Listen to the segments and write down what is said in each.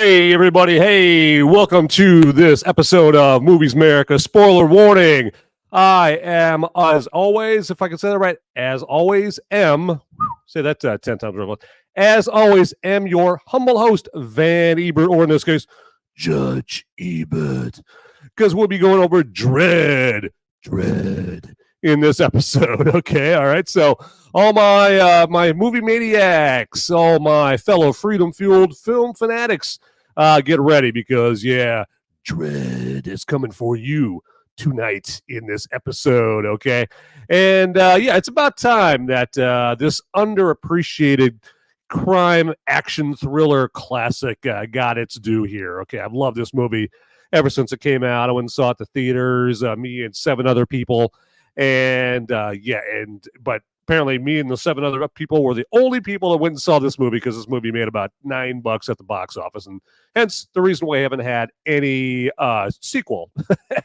Hey, everybody. Hey, welcome to this episode of Movies Merica. Spoiler warning. I am, as always, if I can say that right, as always, say that 10 times. As always, am your humble host, Van Ebert, or in this case, Judge Ebert, because we'll be going over Dredd in this episode. Okay, all right. So all my my movie maniacs, all my fellow freedom-fueled film fanatics, get ready because Dredd is coming for you tonight in this episode. Okay, and it's about time that this underappreciated crime action thriller classic got its due here. Okay, I've loved this movie ever since it came out. I went and saw it at the theaters, me and 7 other people. But apparently me and the 7 other people were the only people that went and saw this movie because this movie made about $9 at the box office, and hence the reason why I haven't had any sequel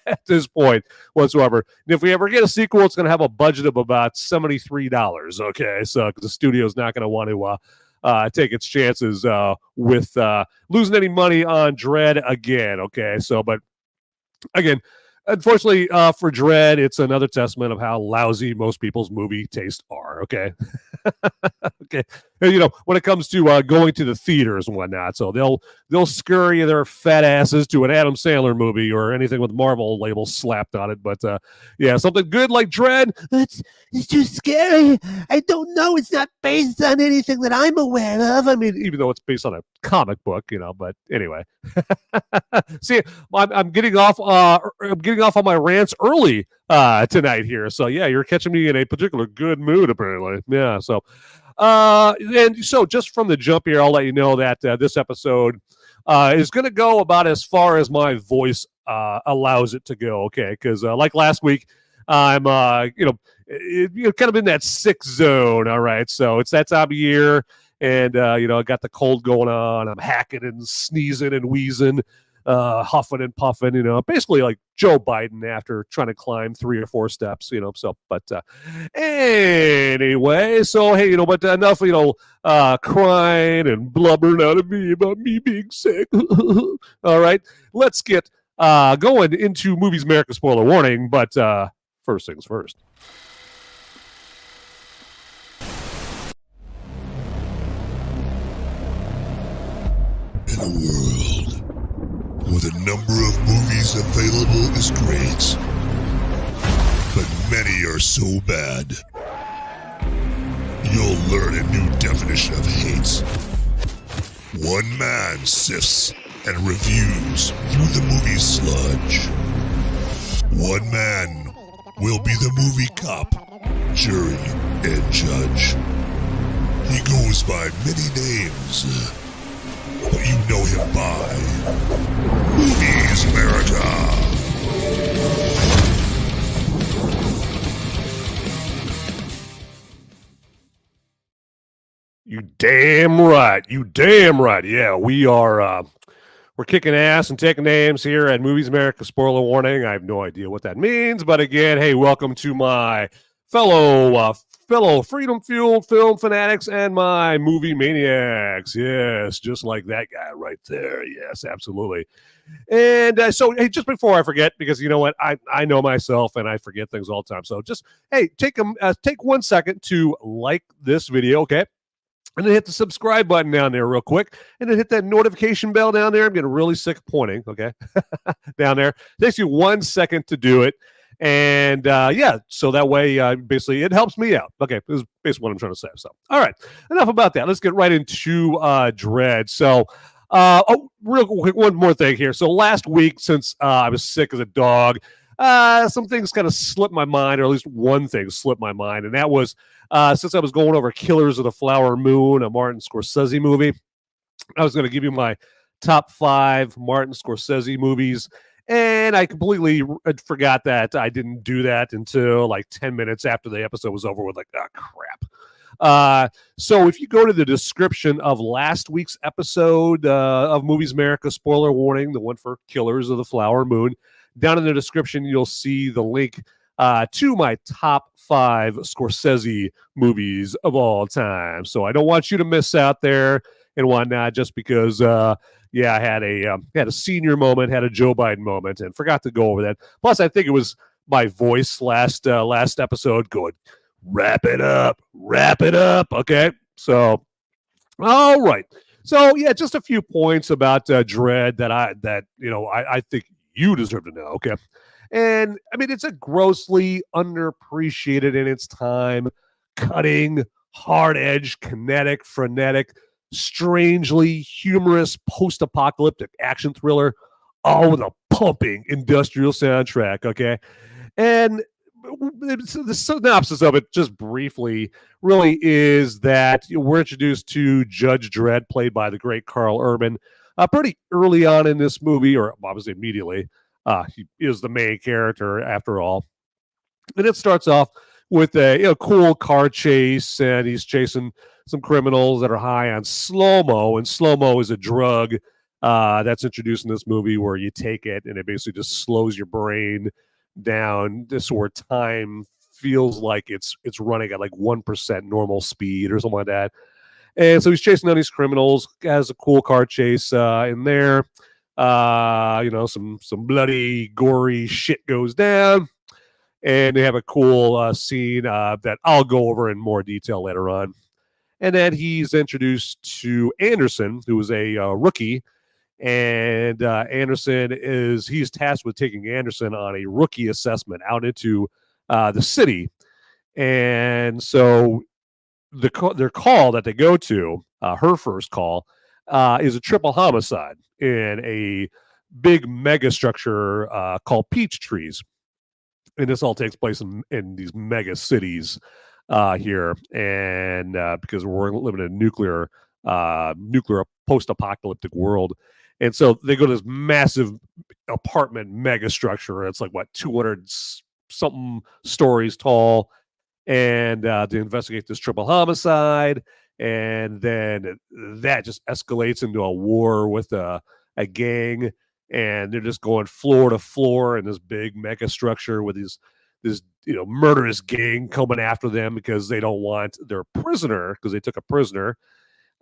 at this point whatsoever. And if we ever get a sequel, it's going to have a budget of about $73. Okay, so the studio's not going to want to take its chances with losing any money on Dredd again. Okay, so but again. Unfortunately, for Dredd, it's another testament of how lousy most people's movie tastes are. Okay, okay. And, when it comes to going to the theaters and whatnot, so they'll scurry their fat asses to an Adam Sandler movie or anything with Marvel labels slapped on it. But something good like Dredd, it's too scary. I don't know. It's not based on anything that I'm aware of. I mean, even though it's based on a comic book, but anyway. See, I'm getting off on my rants early tonight here. So you're catching me in a particular good mood apparently. Yeah, so and so just from the jump here, I'll let you know that this episode is going to go about as far as my voice allows it to go. Okay, because like last week, I'm kind of in that sick zone. All right, so it's that time of year, and I got the cold going on. I'm hacking and sneezing and wheezing, huffing and puffing. Basically like Joe Biden after trying to climb 3 or 4 steps. So, but anyway, so hey, but enough, crying and blubbering out of me about me being sick. All right, let's get going into Movies Merica spoiler warning. But first things first. In a world where the number of movies available is great, but many are so bad, you'll learn a new definition of hate. One man sifts and reviews through the movie sludge. One man will be the movie cop, jury, and judge. He goes by many names, but you know him by Movies Merica. You damn right. Yeah, we are we're kicking ass and taking names here at Movies Merica. Spoiler warning. I have no idea what that means, but again, hey, welcome to my fellow freedom-fueled film fanatics and my movie maniacs. Yes, just like that guy right there. Yes, absolutely. And so, hey, just before I forget, because you know what, I know myself and I forget things all the time. So just, hey, take 1 second to like this video, okay? And then hit the subscribe button down there real quick. And then hit that notification bell down there. I'm getting really sick of pointing, okay? Down there. It takes you 1 second to do it. And so that way, basically, it helps me out. Okay, this is basically what I'm trying to say. So, all right, enough about that. Let's get right into Dredd. So, real quick, one more thing here. So, last week, since I was sick as a dog, some things kind of slipped my mind, or at least one thing slipped my mind, and that was since I was going over Killers of the Flower Moon, a Martin Scorsese movie, I was going to give you my top 5 Martin Scorsese movies. And I completely forgot that I didn't do that until like 10 minutes after the episode was over with, like, oh, crap. So if you go to the description of last week's episode of Movies Merica, spoiler warning, the one for Killers of the Flower Moon, down in the description, you'll see the link to my top 5 Scorsese movies of all time. So I don't want you to miss out there. and whatnot, just because, I had a senior moment, had a Joe Biden moment, and forgot to go over that. Plus, I think it was my voice last episode going, wrap it up. Okay, so all right. So yeah, just a few points about Dredd that I think you deserve to know. Okay, and I mean it's a grossly underappreciated in its time, cutting, hard-edged, kinetic, frenetic, strangely humorous post-apocalyptic action thriller, all with a pumping industrial soundtrack. Okay, and the synopsis of it, just briefly, really is that we're introduced to Judge Dredd, played by the great Karl Urban, pretty early on in this movie, or obviously immediately. He is the main character, after all. And it starts off with a cool car chase, and he's chasing some criminals that are high on Slo-Mo, and Slo-Mo is a drug that's introduced in this movie where you take it, and it basically just slows your brain down this where time feels like it's running at like 1% normal speed or something like that. And so he's chasing down these criminals, has a cool car chase in there. Some bloody, gory shit goes down. And they have a cool scene that I'll go over in more detail later on. And then he's introduced to Anderson, who is a rookie. And Anderson he's tasked with taking Anderson on a rookie assessment out into the city. And so their call that they go to, her first call, is a triple homicide in a big mega structure called Peach Trees. And this all takes place in these mega cities here. And because we're living in a nuclear post-apocalyptic world. And so they go to this massive apartment mega structure. It's like, 200 something stories tall. And to investigate this triple homicide. And then that just escalates into a war with a gang. And they're just going floor to floor in this big mega structure with this murderous gang coming after them because they don't want their prisoner, because they took a prisoner.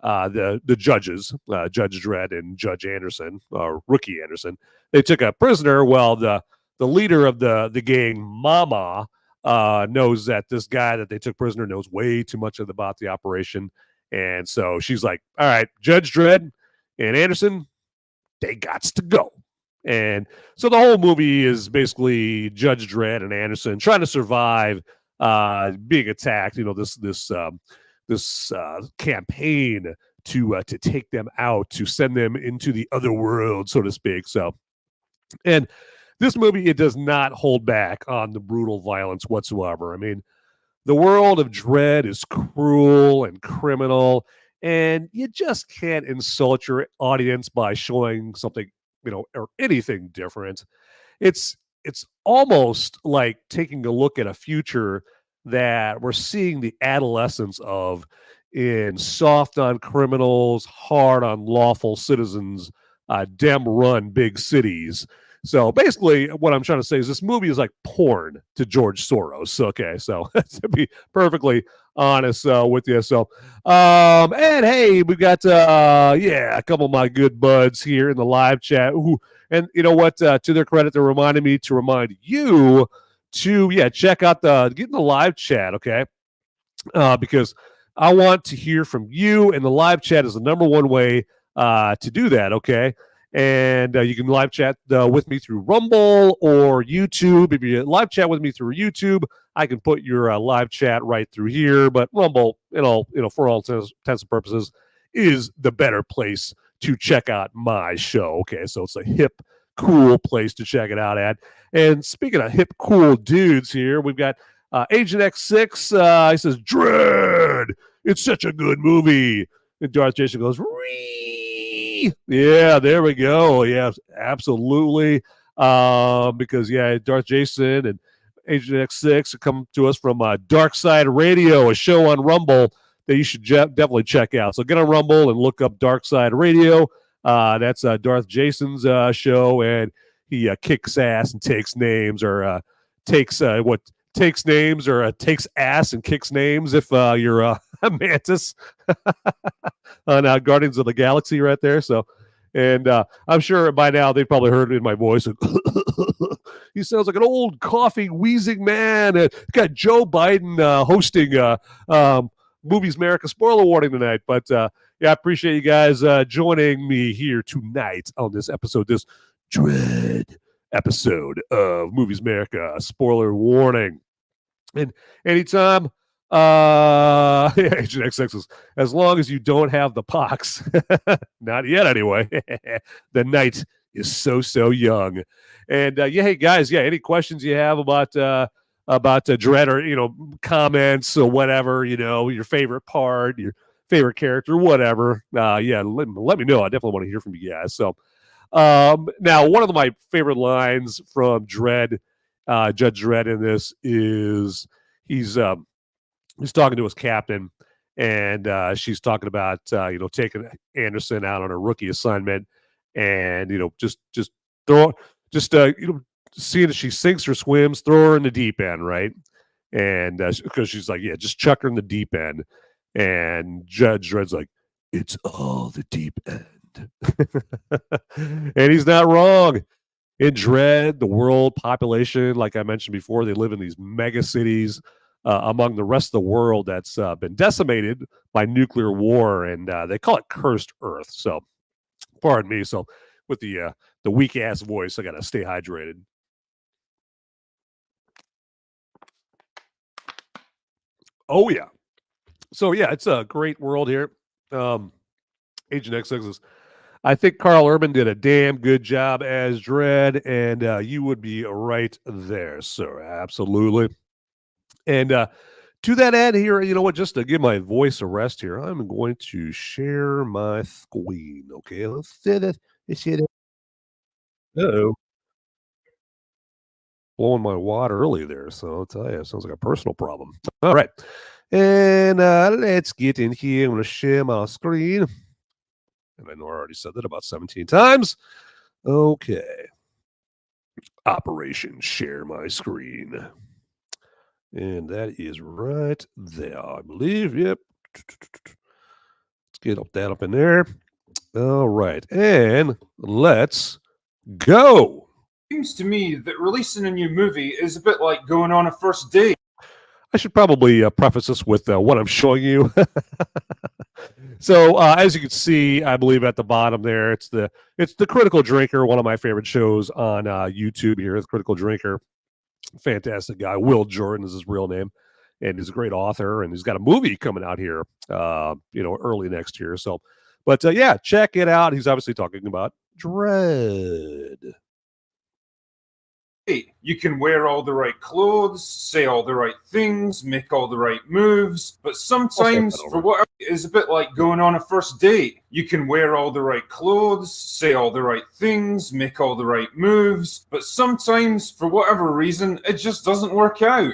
The judges, Judge Dredd and Judge Anderson, Rookie Anderson, they took a prisoner. Well, the leader of the gang, Mama, knows that this guy that they took prisoner knows way too much about the operation. And so she's like, all right, Judge Dredd and Anderson, they gots to go. And so the whole movie is basically Judge Dredd and Anderson trying to survive being attacked. This campaign to take them out, to send them into the other world, so to speak. So, and this movie, it does not hold back on the brutal violence whatsoever. I mean, the world of Dredd is cruel and criminal, and you just can't insult your audience by showing something, or anything different. It's almost like taking a look at a future that we're seeing the adolescence of in soft on criminals, hard on lawful citizens, dem-run big cities. So basically, what I'm trying to say is this movie is like porn to George Soros. Okay, so to be perfectly honest with you. So, and hey, we got a couple of my good buds here in the live chat. And you know what? To their credit, they're reminding me to remind you to check out get in the live chat, okay? Because I want to hear from you, and the live chat is the number one way to do that, okay? And you can live chat with me through Rumble or YouTube. If you live chat with me through YouTube, I can put your live chat right through here. But Rumble, for all intents and purposes, is the better place to check out my show. Okay, so it's a hip, cool place to check it out at. And speaking of hip, cool dudes here, we've got Agent X6. He says, Dredd, it's such a good movie. And Darth Jason goes, Ree! Yeah, there we go. Yeah, absolutely. Because, Darth Jason and Agent X6 are coming to us from Dark Side Radio, a show on Rumble that you should definitely check out. So get on Rumble and look up Dark Side Radio. That's Darth Jason's show, and he kicks ass and takes names, or takes what takes names or takes ass and kicks names if you're a mantis on Guardians of the Galaxy right there. So, and I'm sure by now they've probably heard it in my voice. He sounds like an old coughing, wheezing man. Got Joe Biden hosting Movies America spoiler warning tonight. But yeah, I appreciate you guys joining me here tonight on this episode, this Dredd episode of Movies America spoiler warning. And anytime Agent XX is, as long as you don't have the pox, not yet anyway, the night is so young. And yeah, hey guys, yeah, any questions you have about Dredd, or comments or whatever, your favorite part, your favorite character, whatever, yeah, let me know. I definitely want to hear from you guys. So now, one of my favorite lines from Dredd, Judge Dredd in this is he's talking to his captain, and she's talking about taking Anderson out on a rookie assignment, and just seeing if she sinks or swims, throw her in the deep end, right? And because she's like, yeah, just chuck her in the deep end, and Judge Dredd's like, it's all the deep end. And he's not wrong. In Dredd, the world population, like I mentioned before, they live in these mega cities among the rest of the world that's been decimated by nuclear war, and they call it cursed Earth. So, pardon me. So, with the weak ass voice, I gotta stay hydrated. Oh yeah. So yeah, it's a great world here. Agent XX is. I think Karl Urban did a damn good job as Dredd, and you would be right there, sir. Absolutely. And to that end here, you know what, just to give my voice a rest here, I'm going to share my screen. Okay, let's see that. Uh-oh. Blowing my wad early there, so I'll tell you, it sounds like a personal problem. All right. And let's get in here. I'm going to share my screen. And I know I already said that about 17 times. Okay. Operation share my screen. And that is right there, I believe. Yep. Let's get that up in there. All right. And let's go. Seems to me that releasing a new movie is a bit like going on a first date. I should probably preface this with what I'm showing you. So as you can see, I believe at the bottom there, it's the Critical Drinker, one of my favorite shows on YouTube here. The Critical Drinker, fantastic guy. Will Jordan is his real name, and he's a great author, and he's got a movie coming out here, early next year. So, but yeah, check it out. He's obviously talking about Dredd. You can wear all the right clothes, say all the right things, make all the right moves, but sometimes, for whatever, it's a bit like going on a first date. You can wear all the right clothes, say all the right things, make all the right moves, but sometimes, for whatever reason, it just doesn't work out.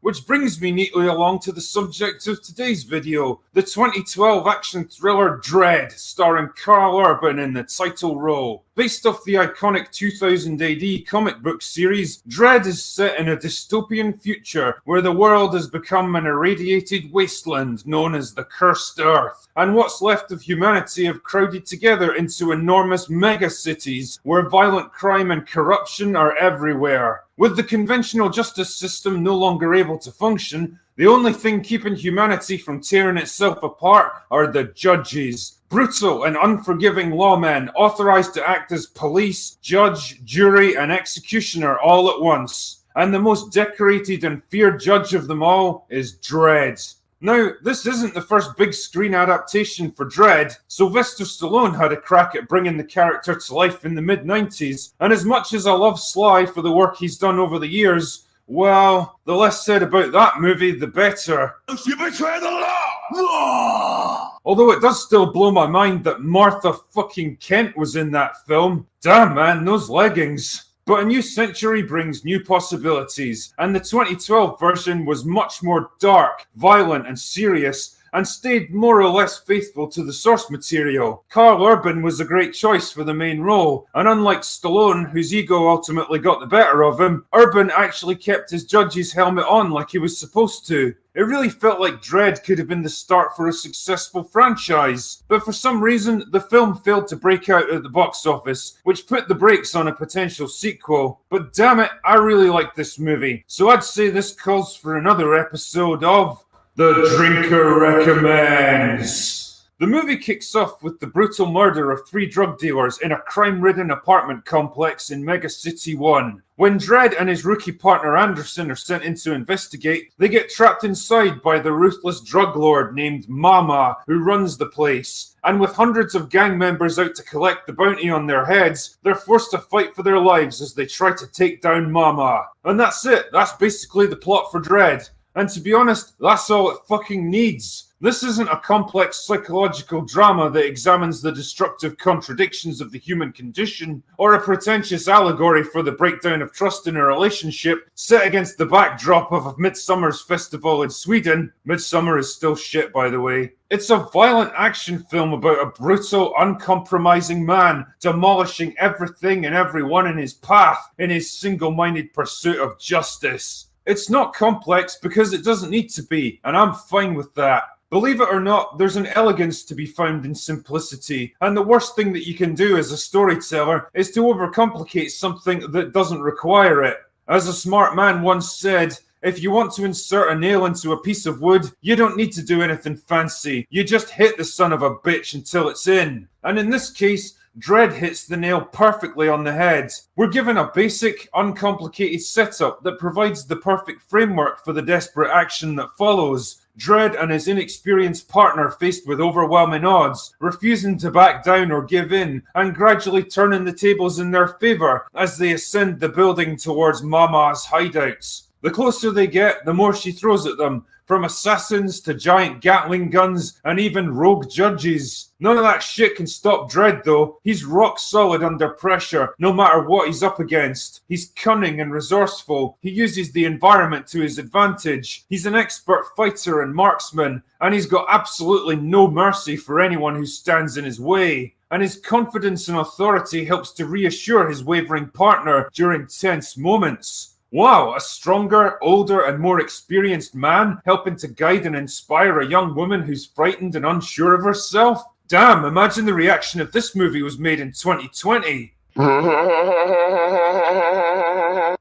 Which brings me neatly along to the subject of today's video, the 2012 action thriller Dredd, starring Karl Urban in the title role. Based off the iconic 2000 AD comic book series, Dredd is set in a dystopian future where the world has become an irradiated wasteland known as the Cursed Earth, and what's left of humanity have crowded together into enormous mega-cities where violent crime and corruption are everywhere. With the conventional justice system no longer able to function, the only thing keeping humanity from tearing itself apart are the judges. Brutal and unforgiving lawmen authorized to act as police, judge, jury, and executioner all at once. And the most decorated and feared judge of them all is Dredd. Now, this isn't the first big screen adaptation for Dredd. Sylvester Stallone had a crack at bringing the character to life in the mid-90s, and as much as I love Sly for the work he's done over the years, well, the less said about that movie, the better. You betray the law! Although it does still blow my mind that Martha fucking Kent was in that film. Damn, man, those leggings. But a new century brings new possibilities, and the 2012 version was much more dark, violent, and serious, and stayed more or less faithful to the source material. Karl Urban was a great choice for the main role, and unlike Stallone, whose ego ultimately got the better of him, Urban actually kept his judge's helmet on like he was supposed to. It really felt like Dredd could have been the start for a successful franchise, but for some reason, the film failed to break out at the box office, which put the brakes on a potential sequel. But damn it, I really like this movie, so I'd say this calls for another episode of The Drinker Recommends. The movie kicks off with the brutal murder of 3 drug dealers in a crime-ridden apartment complex in Mega City 1. When Dredd and his rookie partner Anderson are sent in to investigate, they get trapped inside by the ruthless drug lord named Mama, who runs the place. And with hundreds of gang members out to collect the bounty on their heads, they're forced to fight for their lives as they try to take down Mama. And that's it. That's basically the plot for Dredd. And to be honest, that's all it fucking needs. This isn't a complex psychological drama that examines the destructive contradictions of the human condition, or a pretentious allegory for the breakdown of trust in a relationship set against the backdrop of a Midsummer's festival in Sweden. Midsummer is still shit, by the way. It's a violent action film about a brutal, uncompromising man demolishing everything and everyone in his path in his single-minded pursuit of justice. It's not complex because it doesn't need to be, and I'm fine with that. Believe it or not, there's an elegance to be found in simplicity, and the worst thing that you can do as a storyteller is to overcomplicate something that doesn't require it. As a smart man once said, if you want to insert a nail into a piece of wood, you don't need to do anything fancy. You just hit the son of a bitch until it's in. And in this case, Dredd hits the nail perfectly on the head. We're given a basic, uncomplicated setup that provides the perfect framework for the desperate action that follows. Dredd and his inexperienced partner faced with overwhelming odds, refusing to back down or give in, and gradually turning the tables in their favor as they ascend the building towards Mama's hideouts. The closer they get, the more she throws at them, from assassins to giant Gatling guns and even rogue judges. None of that shit can stop Dredd though. He's rock solid under pressure, no matter what he's up against. He's cunning and resourceful. He uses the environment to his advantage. He's an expert fighter and marksman, and he's got absolutely no mercy for anyone who stands in his way. And his confidence and authority helps to reassure his wavering partner during tense moments. Wow, a stronger, older, and more experienced man helping to guide and inspire a young woman who's frightened and unsure of herself? Damn, imagine the reaction if this movie was made in 2020.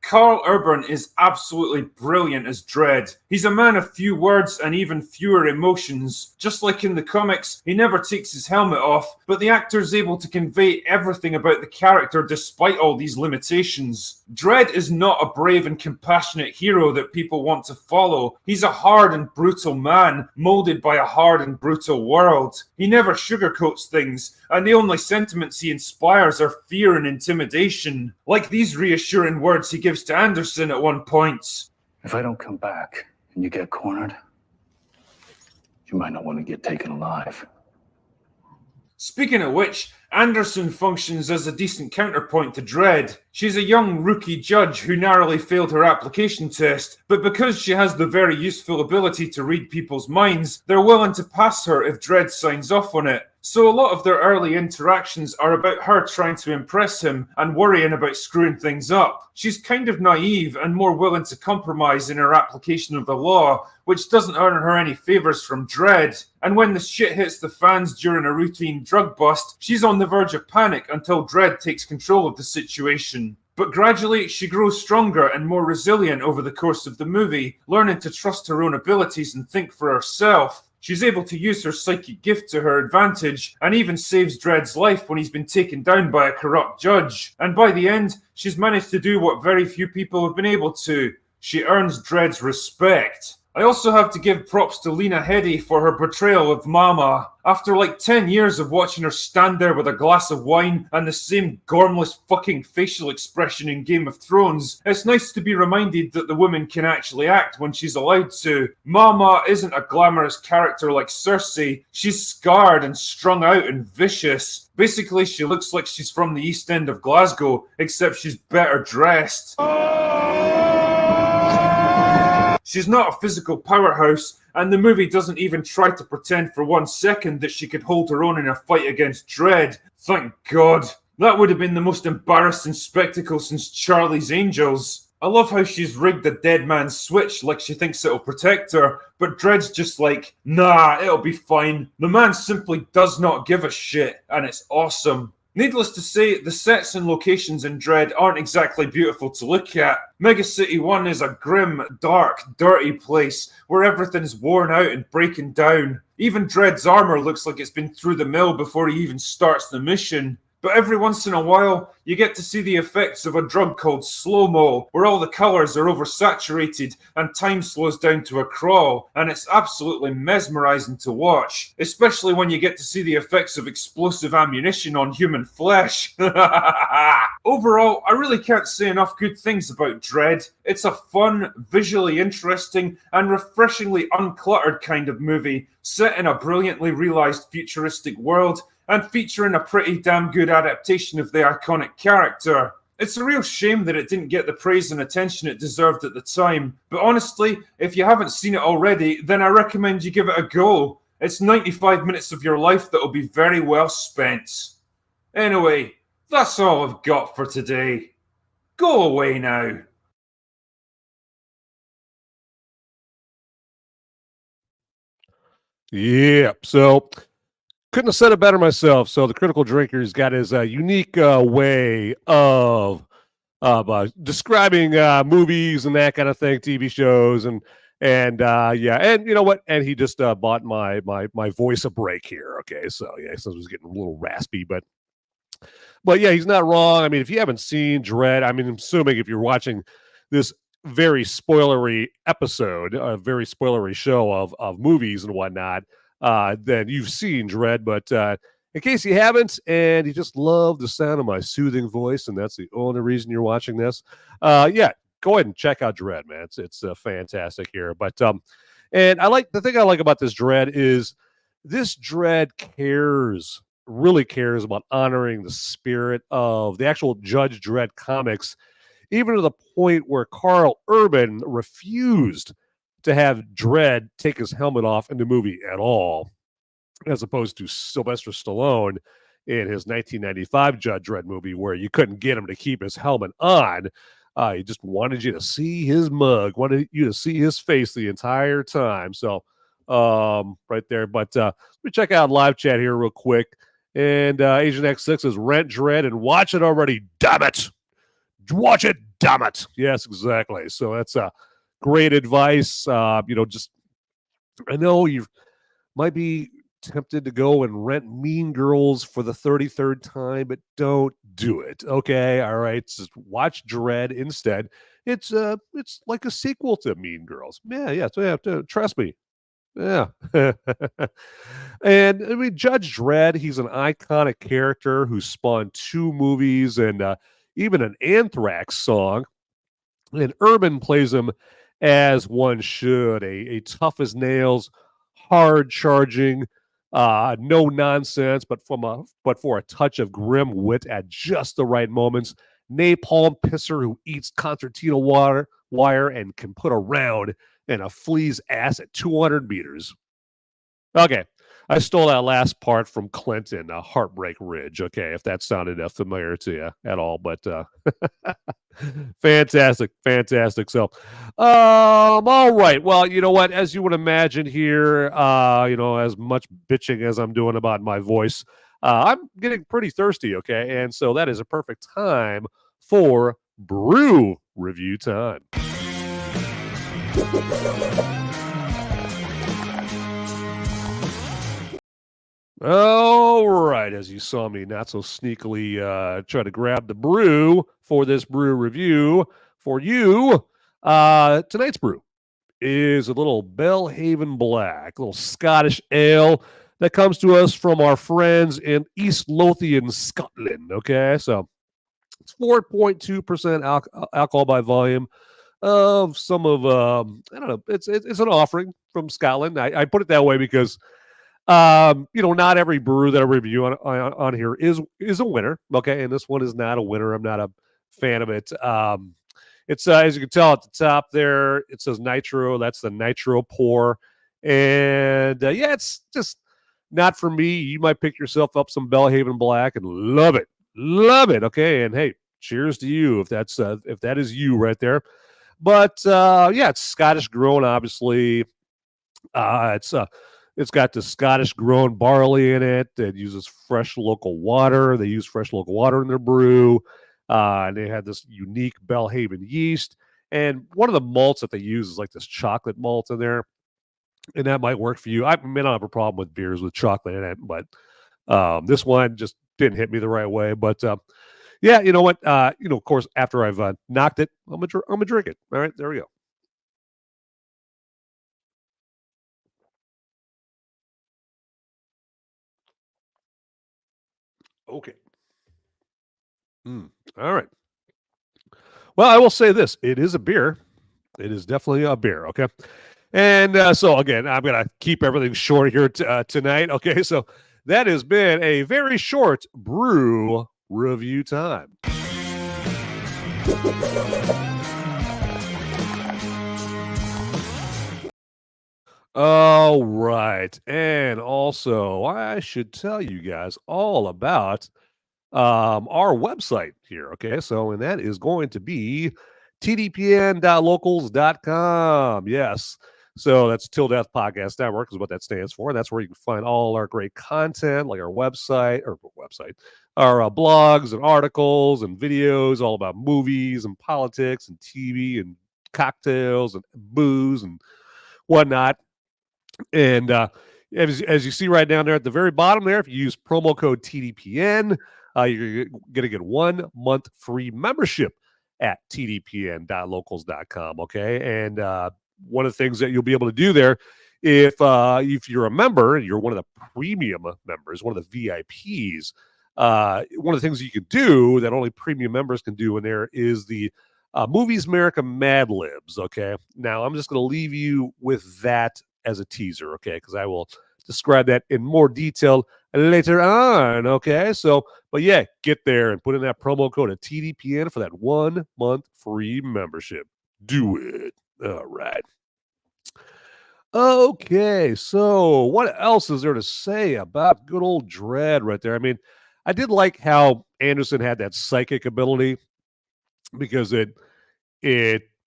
Karl Urban is absolutely brilliant as Dredd. He's a man of few words and even fewer emotions. Just like in the comics, he never takes his helmet off, but the actor is able to convey everything about the character despite all these limitations. Dredd is not a brave and compassionate hero that people want to follow. He's a hard and brutal man, molded by a hard and brutal world. He never sugarcoats things, and the only sentiments he inspires are fear and intimidation, like these reassuring words he gives to Anderson at one point. If I don't come back and you get cornered, you might not want to get taken alive. Speaking of which, Anderson functions as a decent counterpoint to Dredd. She's a young rookie judge who narrowly failed her application test, but because she has the very useful ability to read people's minds, they're willing to pass her if Dredd signs off on it. So a lot of their early interactions are about her trying to impress him and worrying about screwing things up. She's kind of naive and more willing to compromise in her application of the law, which doesn't earn her any favors from Dredd. And when the shit hits the fans during a routine drug bust, she's on the verge of panic until Dredd takes control of the situation. But gradually, she grows stronger and more resilient over the course of the movie, learning to trust her own abilities and think for herself. She's able to use her psychic gift to her advantage and even saves Dredd's life when he's been taken down by a corrupt judge. And by the end, she's managed to do what very few people have been able to. She earns Dredd's respect. I also have to give props to Lena Headey for her portrayal of Mama. After like 10 years of watching her stand there with a glass of wine and the same gormless fucking facial expression in Game of Thrones, it's nice to be reminded that the woman can actually act when she's allowed to. Mama isn't a glamorous character like Cersei. She's scarred and strung out and vicious. Basically, she looks like she's from the East End of Glasgow, except she's better dressed. She's not a physical powerhouse, and the movie doesn't even try to pretend for 1 second that she could hold her own in a fight against Dredd. Thank God. That would have been the most embarrassing spectacle since Charlie's Angels. I love how she's rigged the dead man's switch like she thinks it'll protect her, but Dredd's just like, nah, it'll be fine. The man simply does not give a shit, and it's awesome. Needless to say, the sets and locations in Dredd aren't exactly beautiful to look at. Mega City 1 is a grim, dark, dirty place where everything's worn out and breaking down. Even Dredd's armor looks like it's been through the mill before he even starts the mission. But every once in a while, you get to see the effects of a drug called Slo-Mo, where all the colours are oversaturated and time slows down to a crawl, and it's absolutely mesmerising to watch, especially when you get to see the effects of explosive ammunition on human flesh. Overall, I really can't say enough good things about Dredd. It's a fun, visually interesting, and refreshingly uncluttered kind of movie, set in a brilliantly realised futuristic world, and featuring a pretty damn good adaptation of the iconic character. It's a real shame that it didn't get the praise and attention it deserved at the time, but honestly, if you haven't seen it already, then I recommend you give it a go. It's 95 minutes of your life that'll be very well spent. Anyway, that's all I've got for today. Go away now. Yeah, so couldn't have said it better myself. So the Critical Drinker's got his unique way of describing movies and that kind of thing, TV shows, and yeah, and you know what? And he just bought my voice a break here. Okay, so yeah, so it was getting a little raspy, but yeah, he's not wrong. I mean, if you haven't seen Dredd, I mean, I'm assuming if you're watching this very spoilery episode, a very spoilery show of movies and whatnot, then you've seen Dredd. But in case you haven't, and you just love the sound of my soothing voice, and that's the only reason you're watching this, yeah, go ahead and check out Dredd, man. It's fantastic here. But and the thing I like about this Dredd is this Dredd really cares about honoring the spirit of the actual Judge Dredd comics, even to the point where Karl Urban refused to have Dredd take his helmet off in the movie at all, as opposed to Sylvester Stallone in his 1995 Judge Dredd movie, where you couldn't get him to keep his helmet on. He just wanted you to see his mug, wanted you to see his face the entire time. So right there. But let me check out live chat here real quick. And Asian X6 says, rent Dredd and watch it already, damn it. Watch it, damn it. Yes, exactly. So that's great advice. Just I know you might be tempted to go and rent Mean Girls for the 33rd time, but don't do it. Okay, all right. Just watch Dredd instead. It's like a sequel to Mean Girls. Yeah. Trust me. Yeah. And I mean, Judge Dredd, he's an iconic character who spawned 2 movies and even an Anthrax song. And Urban plays him as one should, a tough as nails, hard charging, no nonsense, but for a touch of grim wit at just the right moments. Napalm pisser who eats concertina wire and can put a round in a flea's ass at 200 meters. Okay, I stole that last part from Clinton, Heartbreak Ridge. Okay, if that sounded familiar to you at all, but fantastic. So, all right. Well, you know what? As you would imagine here, as much bitching as I'm doing about my voice, I'm getting pretty thirsty. Okay, and so that is a perfect time for brew review time. All right, as you saw me not so sneakily try to grab the brew for this brew review for you, tonight's brew is a little Belhaven Black, a little Scottish ale that comes to us from our friends in East Lothian, Scotland. Okay, so it's 4.2% alcohol by volume of some of I don't know. It's an offering from Scotland. I put it that way because not every brew that I review on here is a winner. Okay, and this one is not a winner. I'm not a fan of it. It's as you can tell at the top there, it says nitro. That's the nitro pour, and yeah, it's just not for me. You might pick yourself up some Bellhaven Black and love it. Okay, and hey, cheers to you if that is you right there. But yeah, it's Scottish grown, obviously. It's got the Scottish grown barley in it. It uses fresh local water. They use fresh local water in their brew. And they had this unique Bellhaven yeast. And one of the malts that they use is like this chocolate malt in there. And that might work for you. I may not have a problem with beers with chocolate in it, but this one just didn't hit me the right way. But yeah, you know what? Of course, after I've knocked it, I'm gonna drink it. All right, there we go. Okay. All right. Well, I will say this: it is a beer. It is definitely a beer. Okay. And so again, I'm gonna keep everything short here tonight. Okay, so that has been a very short brew review time. All right. And also, I should tell you guys all about our website here. Okay. So, and that is going to be tdpn.locals.com. Yes. So that's Till Death Podcast Network is what that stands for. That's where you can find all our great content, like our website, our blogs and articles and videos all about movies and politics and TV and cocktails and booze and whatnot. And as you see right down there at the very bottom there, if you use promo code TDPN, you're going to get 1 month free membership at tdpn.locals.com. Okay. And one of the things that you'll be able to do there, if you're a member and you're one of the premium members, one of the VIPs, one of the things you can do that only premium members can do in there is the Movies America Mad Libs. Okay. Now I'm just going to leave you with that as a teaser. Okay. Because I will describe that in more detail later on. Okay. So, but yeah, get there and put in that promo code at TDPN for that 1 month free membership. Do it. All right. Okay. So what else is there to say about good old Dredd right there? I mean, I did like how Anderson had that psychic ability because it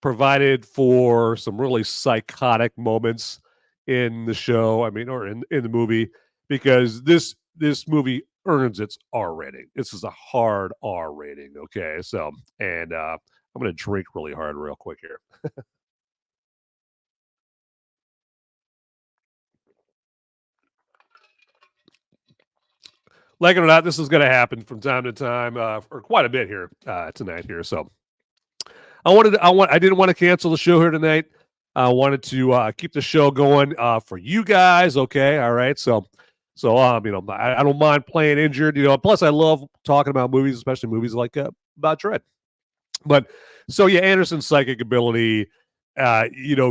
provided for some really psychotic moments in the show. I mean, or in the movie, because this movie earns its R rating. This is a hard R rating. Okay. So, and I'm going to drink really hard real quick here. Like it or not, this is going to happen from time to time, or quite a bit here tonight here. So I didn't want to cancel the show here tonight. I wanted to keep the show going for you guys. Okay. All right. So I don't mind playing injured, plus I love talking about movies, especially movies like about Dredd. But so yeah, Anderson's psychic ability,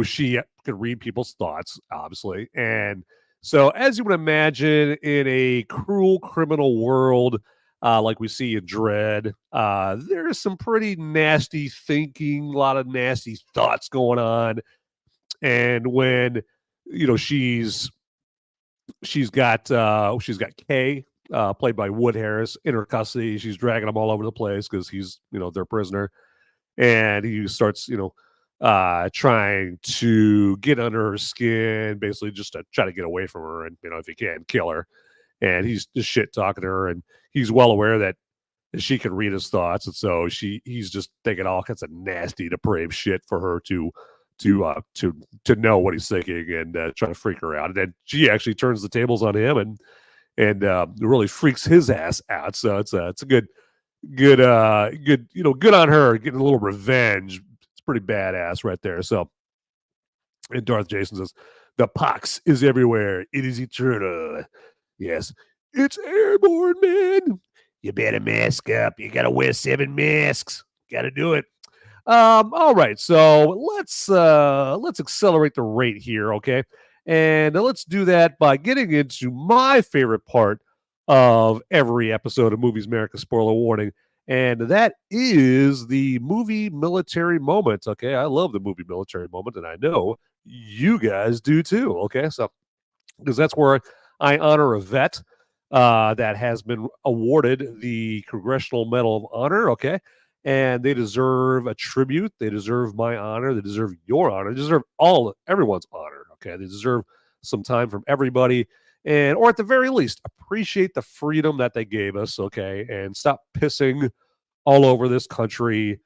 she could read people's thoughts, obviously. And so as you would imagine in a cruel criminal world, like we see in Dredd, there's some pretty nasty thinking, a lot of nasty thoughts going on. And when, she's got Kay, played by Wood Harris, in her custody. She's dragging him all over the place because he's, their prisoner. And he starts, trying to get under her skin, basically just to try to get away from her and, if he can, kill her. And he's just shit talking to her. And he's well aware that she can read his thoughts. And so he's just thinking all kinds of nasty, depraved shit for her to know what he's thinking and try to freak her out. And then she actually turns the tables on him and really freaks his ass out. So it's a good, good on her getting a little revenge. It's pretty badass right there. So, and Darth Jason says, "The pox is everywhere. It is eternal. Yes, it's airborne, man. You better mask up. You got to wear 7 masks. Got to do it." All right, so let's accelerate the rate here, okay? And let's do that by getting into my favorite part of every episode of Movies America Spoiler Warning, And that is the movie military moment. Okay, I love the movie military moment, and I know you guys do too. Okay, so because that's where I honor a vet that has been awarded the Congressional Medal of Honor. Okay, and they deserve a tribute. They deserve my honor. They deserve your honor. They deserve everyone's honor. Okay, they deserve some time from everybody, and or at the very least, appreciate the freedom that they gave us. Okay, and stop pissing all over this country.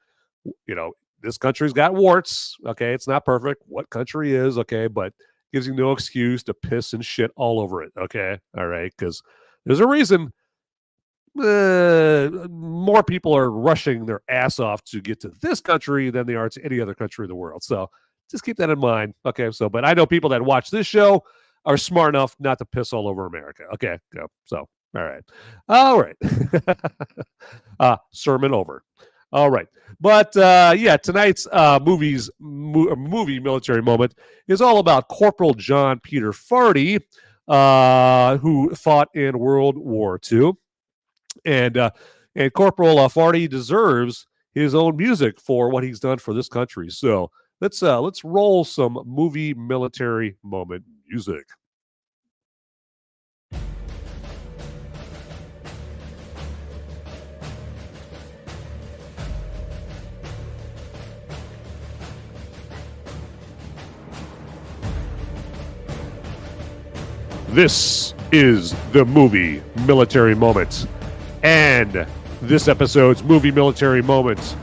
You know, this country's got warts. Okay, it's not perfect. What country is? Okay, but gives you no excuse to piss and shit all over it. Okay, all right, because there's a reason more people are rushing their ass off to get to this country than they are to any other country in the world. So just keep that in mind. Okay, so but I know people that watch this show are smart enough not to piss all over America. Okay, so all right. Sermon over. All right, but yeah, tonight's movie military moment is all about Corporal John Peter Fardy, who fought in World War II, and Corporal Fardy deserves his own music for what he's done for this country. So let's roll some movie military moment music. This is the movie military moment. And this episode's movie military moment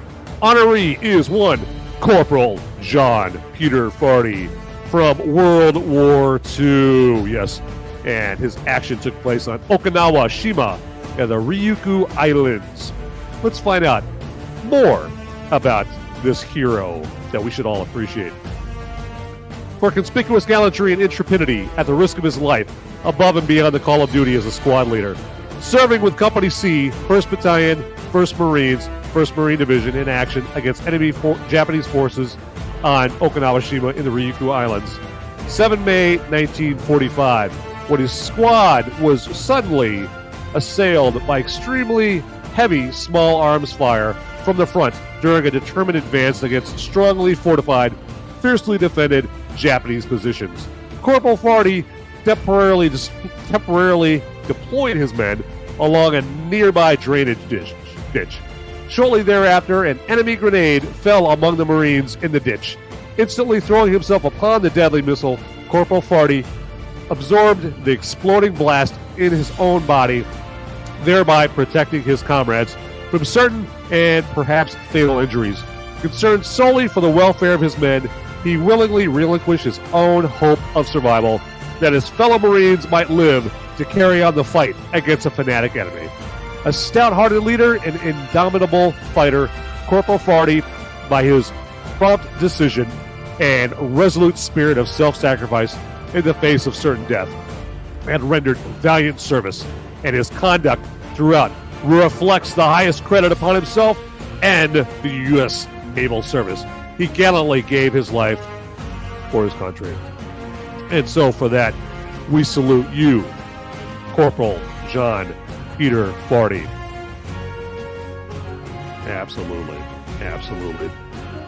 honoree is one Corporal John Peter Fardy from World War II. Yes, and his action took place on Okinawa, Shima, and the Ryukyu Islands. Let's find out more about this hero that we should all appreciate. For conspicuous gallantry and intrepidity at the risk of his life, above and beyond the call of duty as a squad leader, serving with Company C, 1st Battalion, 1st Marines, 1st Marine Division in action against enemy Japanese forces on Okinawa Shima in the Ryukyu Islands. 7 May 1945, when his squad was suddenly assailed by extremely heavy small arms fire from the front during a determined advance against strongly fortified, fiercely defended Japanese positions. Corporal Fardy temporarily deployed his men along a nearby drainage ditch. Shortly thereafter, an enemy grenade fell among the Marines in the ditch. Instantly throwing himself upon the deadly missile, Corporal Fardy absorbed the exploding blast in his own body, thereby protecting his comrades from certain and perhaps fatal injuries. Concerned solely for the welfare of his men, he willingly relinquished his own hope of survival, that his fellow Marines might live to carry on the fight against a fanatic enemy. A stout-hearted leader and indomitable fighter, Corporal Fardy, by his prompt decision and resolute spirit of self-sacrifice in the face of certain death, and rendered valiant service, and his conduct throughout reflects the highest credit upon himself and the U.S. Naval Service. He gallantly gave his life for his country. And so for that, we salute you, Corporal John Peter Fardy. Absolutely. Absolutely.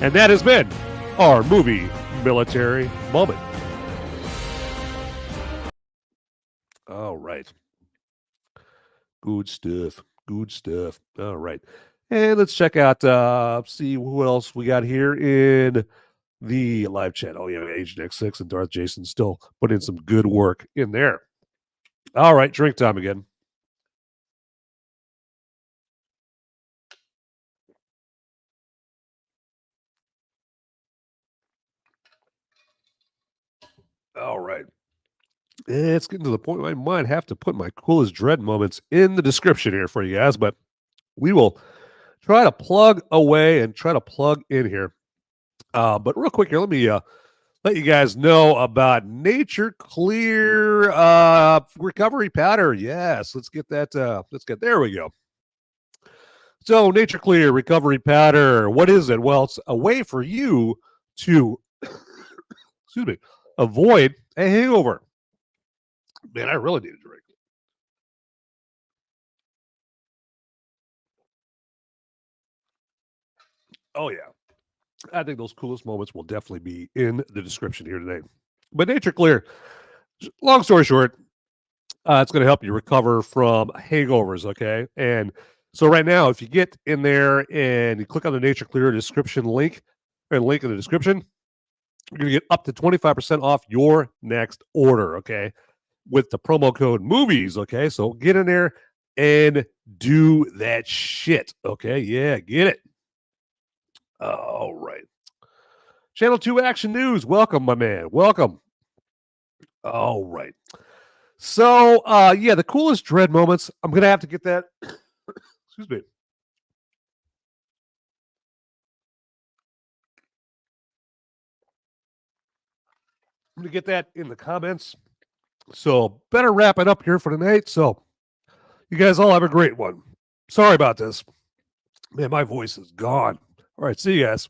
And that has been our movie military moment. All right. Good stuff. Good stuff. All right. And let's check out, see who else we got here in the live chat. Oh, yeah, Agent X6 and Darth Jason still put in some good work in there. All right, drink time again. All right. It's getting to the point where I might have to put my coolest Dredd moments in the description here for you guys, but we will try to plug away and try to plug in here. But real quick here, let me let you guys know about Nature Clear recovery powder. Yes, let's get that. There we go. So Nature Clear recovery powder. What is it? Well, it's a way for you to, excuse me, avoid a hangover. Man, I really need a drink. Oh, yeah. I think those coolest moments will definitely be in the description here today. But Nature Clear, long story short, it's going to help you recover from hangovers, okay? And so right now, if you get in there and you click on the Nature Clear description link, and link in the description, you're going to get up to 25% off your next order, okay? With the promo code MOVIES, okay? So get in there and do that shit, okay? Yeah, get it. All right. Channel 2 Action News. Welcome, my man. Welcome. All right. So, yeah, the coolest Dredd moments. I'm going to have to get that. Excuse me. I'm going to get that in the comments. So, better wrap it up here for tonight. So, you guys all have a great one. Sorry about this. Man, my voice is gone. All right, see you guys.